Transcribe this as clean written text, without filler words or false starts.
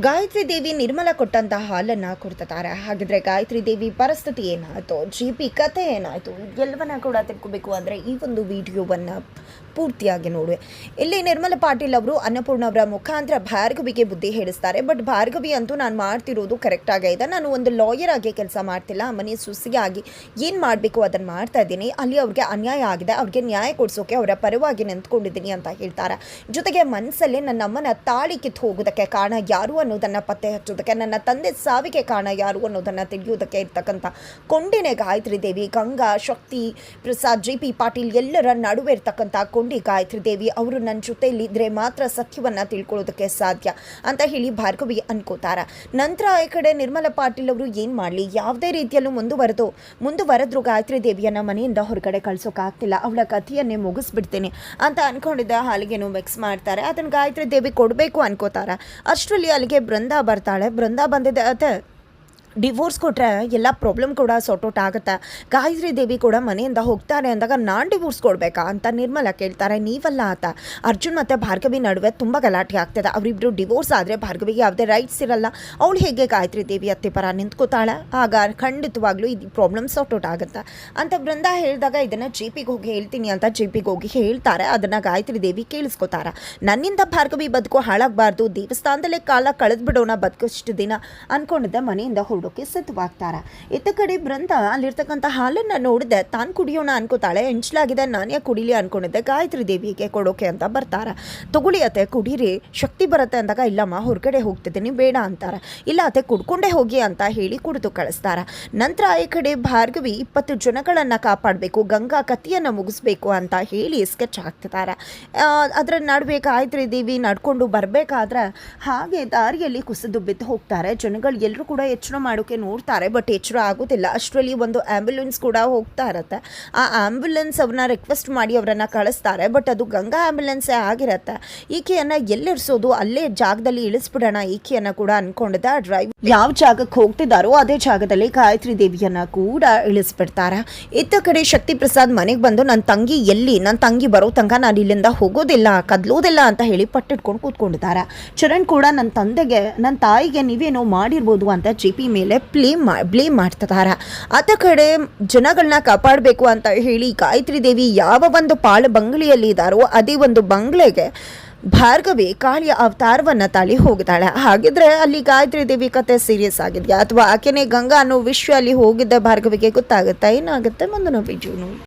ಗಾಯತ್ರಿ ದೇವಿ ನಿರ್ಮಲ ಕೊಟ್ಟಂತ ಹಾಲನ್ನು ಕೊಡ್ತಾರೆ. ಹಾಗಿದ್ರೆ ಗಾಯತ್ರಿ ದೇವಿ ಪರಿಸ್ಥಿತಿ ಏನಾಯಿತು, ಜಿ.ಪಿ ಕಥೆ ಏನಾಯಿತು, ಎಲ್ಲವನ್ನ ಕೂಡ ತಿಳ್ಕೋಬೇಕು ಅಂದರೆ ಈ ಒಂದು ವಿಡಿಯೋವನ್ನು ಪೂರ್ತಿಯಾಗಿ ನೋಡುವೆ. ಇಲ್ಲಿ ನಿರ್ಮಲ ಪಾಟೀಲ್ ಅವರು ಅನ್ನಪೂರ್ಣ ಅವರ ಮುಖಾಂತರ ಭಾರ್ಗವಿಗೆ ಬುದ್ಧಿ ಹೇಳಿಸ್ತಾರೆ. ಬಟ್ ಭಾರ್ಗವಿ ಅಂತೂ ನಾನು ಮಾಡ್ತಿರೋದು ಕರೆಕ್ಟಾಗೇ ಇದೆ, ನಾನು ಒಂದು ಲಾಯರ್ ಆಗಿ ಕೆಲಸ ಮಾಡ್ತಿಲ್ಲ, ಮನೆ ಸುಸಿಯಾಗಿ ಏನು ಮಾಡಬೇಕು ಅದನ್ನು ಮಾಡ್ತಾ ಇದ್ದೀನಿ, ಅಲ್ಲಿ ಅವ್ರಿಗೆ ಅನ್ಯಾಯ ಆಗಿದೆ, ಅವ್ರಿಗೆ ನ್ಯಾಯ ಕೊಡಿಸೋಕೆ ಅವರ ಪರವಾಗಿ ನಿಂತ್ಕೊಂಡಿದ್ದೀನಿ ಅಂತ ಹೇಳ್ತಾರೆ. ಜೊತೆಗೆ ಮನಸ್ಸಲ್ಲಿ ನನ್ನ ಅಮ್ಮನ ತಾಳಿ ಕಿತ್ತು ಹೋಗೋದಕ್ಕೆ ಕಾರಣ ಯಾರು ಅನ್ನೋದನ್ನು ಪತ್ತೆ ಹಚ್ಚೋದಕ್ಕೆ, ನನ್ನ ತಂದೆ ಸಾವಿಗೆ ಕಾರಣ ಯಾರು ಅನ್ನೋದನ್ನು ತಿಳಿಯೋದಕ್ಕೆ ಇರ್ತಕ್ಕಂಥ ಕೊಂಡಿನೇ ಗಾಯತ್ರಿ ದೇವಿ. ಗಂಗಾ, ಶಕ್ತಿ ಪ್ರಸಾದ್, ಜಿ.ಪಿ ಪಾಟೀಲ್ ಎಲ್ಲರ ನಡುವೆ ಇರ್ತಕ್ಕಂಥ ಕೊಂಡಿ ಗಾಯತ್ರಿ ದೇವಿ. ಅವರು ನನ್ನ ಜೊತೆಯಲ್ಲಿ ಇದ್ರೆ ಮಾತ್ರ ಸತ್ಯವನ್ನು ತಿಳ್ಕೊಳ್ಳೋದಕ್ಕೆ ಸಾಧ್ಯ ಅಂತ ಹೇಳಿ ಭಾರ್ಗವಿ ಅನ್ಕೋತಾರೆ. ನಂತರ ಈ ಕಡೆ ನಿರ್ಮಲ ಪಾಟೀಲ್ ಅವರು ಏನು ಮಾಡಲಿ, ಯಾವುದೇ ರೀತಿಯಲ್ಲೂ ಮುಂದುವರೆದ್ರು ಗಾಯತ್ರಿ ದೇವಿಯನ್ನು ಮನೆಯಿಂದ ಹೊರಗಡೆ ಕಳ್ಸೋಕ್ಕಾಗ್ತಿಲ್ಲ, ಅವಳ ಕಥೆಯನ್ನೇ ಮುಗಿಸ್ಬಿಡ್ತೀನಿ ಅಂತ ಅನ್ಕೊಂಡಿದ್ದ ಹಾಲಿಗೆನೂ ಮಿಕ್ಸ್ ಮಾಡ್ತಾರೆ. ಅದನ್ನು ಗಾಯತ್ರಿ ದೇವಿ ಕೊಡಬೇಕು ಅನ್ಕೋತಾರೆ. ಅಷ್ಟರಲ್ಲಿ ಅಲ್ಲಿಗೆ ಬೃಂದಾ ಬರ್ತಾಳೆ. ಬೃಂದಾ ಬಂದಿದ್ದೆ ಅತ್ತೆ ಡಿವೋರ್ಸ್ ಕೊಟ್ಟರೆ ಎಲ್ಲ ಪ್ರಾಬ್ಲಮ್ ಕೂಡ ಸಾರ್ಟ್ ಔಟ್ ಆಗುತ್ತೆ, ಗಾಯತ್ರಿ ದೇವಿ ಕೂಡ ಮನೆಯಿಂದ ಹೋಗ್ತಾರೆ ಅಂದಾಗ ನಾನು ಡಿವೋರ್ಸ್ ಕೊಡಬೇಕಾ ಅಂತ ನಿರ್ಮಲ ಕೇಳ್ತಾರೆ. ನೀವಲ್ಲ ಆತ, ಅರ್ಜುನ್ ಮತ್ತು ಭಾರ್ಗವಿ ನಡುವೆ ತುಂಬ ಗಲಾಟೆ ಆಗ್ತದೆ, ಅವರಿಬ್ಬರು ಡಿವೋರ್ಸ್ ಆದರೆ ಭಾರ್ಗವಿಗೆ ಯಾವುದೇ ರೈಟ್ಸ್ ಇರಲ್ಲ, ಅವಳು ಹೇಗೆ ಗಾಯತ್ರಿ ದೇವಿ ಅತ್ತೆ ಪರ ನಿಂತ್ಕೋತಾಳೆ, ಆಗ ಖಂಡಿತವಾಗ್ಲೂ ಇದು ಪ್ರಾಬ್ಲಮ್ ಸಾರ್ಟ್ ಔಟ್ ಆಗುತ್ತೆ ಅಂತ ಬೃಂದಾ ಹೇಳಿದಾಗ ಇದನ್ನು ಜಿ.ಪಿಗೆ ಹೋಗಿ ಹೇಳ್ತೀನಿ ಅಂತ ಜಿ.ಪಿಗೆ ಹೋಗಿ ಹೇಳ್ತಾರೆ. ಅದನ್ನು ಗಾಯತ್ರಿ ದೇವಿ ಕೇಳಿಸ್ಕೋತಾರೆ. ನನ್ನಿಂದ ಭಾರ್ಗವಿ ಬದುಕು ಹಾಳಾಗಬಾರ್ದು, ದೇವಸ್ಥಾನದಲ್ಲೇ ಕಾಲ ಕಳೆದ್ಬಿಡೋಣ ಬದುಕಷ್ಟು ದಿನ ಅಂದ್ಕೊಂಡಿದ್ದೆ, ಮನೆಯಿಂದ ಕೆ ಸಿದ್ಧವಾಗ್ತಾರೆ. ಇತ್ತ ಕಡೆ ಬೃಂದಾ ಅಲ್ಲಿರ್ತಕ್ಕಂಥ ಹಾಲನ್ನು ನೋಡಿದೆ, ತಾನು ಕುಡಿಯೋಣ ಅನ್ಕೋತಾಳೆ. ಹೆಂಚ್ಲಾಗಿದೆ, ನಾನೇ ಕುಡಿಲಿ ಅನ್ಕೊಂಡಿದ್ದೆ, ಗಾಯತ್ರಿ ದೇವಿಗೆ ಕೊಡೋಕೆ ಅಂತ ಬರ್ತಾರೆ. ತಗೊಳ್ಳಿ ಅತ್ತೆ ಕುಡೀರಿ, ಶಕ್ತಿ ಬರುತ್ತೆ ಅಂದಾಗ ಇಲ್ಲಮ್ಮ ಹೊರಗಡೆ ಹೋಗ್ತಿದ್ದೀನಿ ಬೇಡ ಅಂತಾರೆ. ಇಲ್ಲ ಅತ್ತೆ ಕುಡ್ಕೊಂಡೇ ಹೋಗಿ ಅಂತ ಹೇಳಿ ಕುಡಿದು ಕಳಿಸ್ತಾರೆ. ನಂತರ ಈ ಕಡೆ ಭಾರ್ಗವಿ 20 ಜನಗಳನ್ನು ಕಾಪಾಡಬೇಕು, ಗಂಗಾ ಕಥೆಯನ್ನು ಮುಗಿಸ್ಬೇಕು ಅಂತ ಹೇಳಿ ಸ್ಕೆಚ್ ಹಾಕ್ತಿದ್ದಾರೆ. ಅದರ ನಡುವೆ ಗಾಯತ್ರಿ ದೇವಿ ನಡ್ಕೊಂಡು ಬರಬೇಕಾದ್ರೆ ಹಾಗೆ ದಾರಿಯಲ್ಲಿ ಕುಸಿದು ಬಿದ್ದು ಹೋಗ್ತಾರೆ. ಜನಗಳು ಎಲ್ಲರೂ ಕೂಡ ಎಚ್ಚರ ಮಾಡೋಕೆ ನೋಡ್ತಾರೆ, ಬಟ್ ಎಚ್ಚರ ಆಗೋದಿಲ್ಲ. ಅಷ್ಟರಲ್ಲಿ ಒಂದು ಆ್ಯಂಬುಲೆನ್ಸ್ ಕೂಡ ಹೋಗ್ತಾ ಇರತ್ತೆ. ಆ ಆ್ಯಂಬುಲೆನ್ಸ್ ಅವ್ರನ್ನ ರಿಕ್ವೆಸ್ಟ್ ಮಾಡಿ ಅವರನ್ನು ಕಳಿಸ್ತಾರೆ, ಬಟ್ ಅದು ಗಂಗಾ ಆ್ಯಂಬುಲೆನ್ಸೇ ಆಗಿರತ್ತೆ. ಈಕೆಯನ್ನು ಎಲ್ಲಿರಿಸೋದು, ಅಲ್ಲೇ ಜಾಗದಲ್ಲಿ ಇಳಿಸ್ಬಿಡೋಣ ಈಕೆಯನ್ನು ಕೂಡ ಅಂದ್ಕೊಂಡಿದ್ದ ಡ್ರೈವರ್ ಯಾವ ಜಾಗಕ್ಕೆ ಹೋಗ್ತಿದ್ದಾರೋ ಅದೇ ಜಾಗದಲ್ಲಿ ಗಾಯತ್ರಿ ದೇವಿಯನ್ನು ಕೂಡ ಇಳಿಸ್ಬಿಡ್ತಾರೆ. ಇತ್ತ ಕಡೆ ಶಕ್ತಿ ಪ್ರಸಾದ್ ಮನೆಗೆ ಬಂದು ನನ್ನ ತಂಗಿ ಎಲ್ಲಿ, ನನ್ನ ತಂಗಿ ಬರೋ ತನಕ ನಾನು ಇಲ್ಲಿಂದ ಹೋಗೋದಿಲ್ಲ, ಕದ್ಲೋದಿಲ್ಲ ಅಂತ ಹೇಳಿ ಪಟ್ಟಿಟ್ಕೊಂಡು ಕೂತ್ಕೊಂಡಿದ್ದಾರೆ. ಚರಣ್ ಕೂಡ ನನ್ನ ತಾಯಿಗೆ ನೀವೇನೋ ಮಾಡಿರ್ಬೋದು ಅಂತ ಜಿ.ಪಿ ಮೇಲೆ ಬ್ಲೇಮ್ ಮಾಡ್ತಿದ್ದಾರೆ. ಅತ್ತ ಕಡೆ ಜನಗಳನ್ನ ಕಾಪಾಡಬೇಕು ಅಂತ ಹೇಳಿ ಗಾಯತ್ರಿ ದೇವಿ ಯಾವ ಒಂದು ಪಾಳು ಬಂಗಲೆಯಲ್ಲಿ ಇದ್ದಾರೋ ಅದೇ ಒಂದು ಬಂಗ್ಲೆಗೆ ಭಾರ್ಗವಿ ಕಾಳಿಯ ಅವತಾರವನ್ನು ತಾಳಿ ಹೋಗಿದ್ದಾಳೆ. ಹಾಗಿದ್ರೆ ಅಲ್ಲಿ ಗಾಯತ್ರಿ ದೇವಿ ಕತೆ ಸೀರಿಯಸ್ ಆಗಿದೆಯಾ ಅಥವಾ ಆಕೆನೇ ಗಂಗಾ ಅನ್ನೋ ವಿಷಯ ಅಲ್ಲಿ ಹೋಗಿದ್ದ ಭಾರ್ಗವಿಗೆ ಗೊತ್ತಾಗುತ್ತೆ? ಏನಾಗುತ್ತೆ ಮುಂದಿನ ವಿಡಿಯೋ ನೋಡಿ.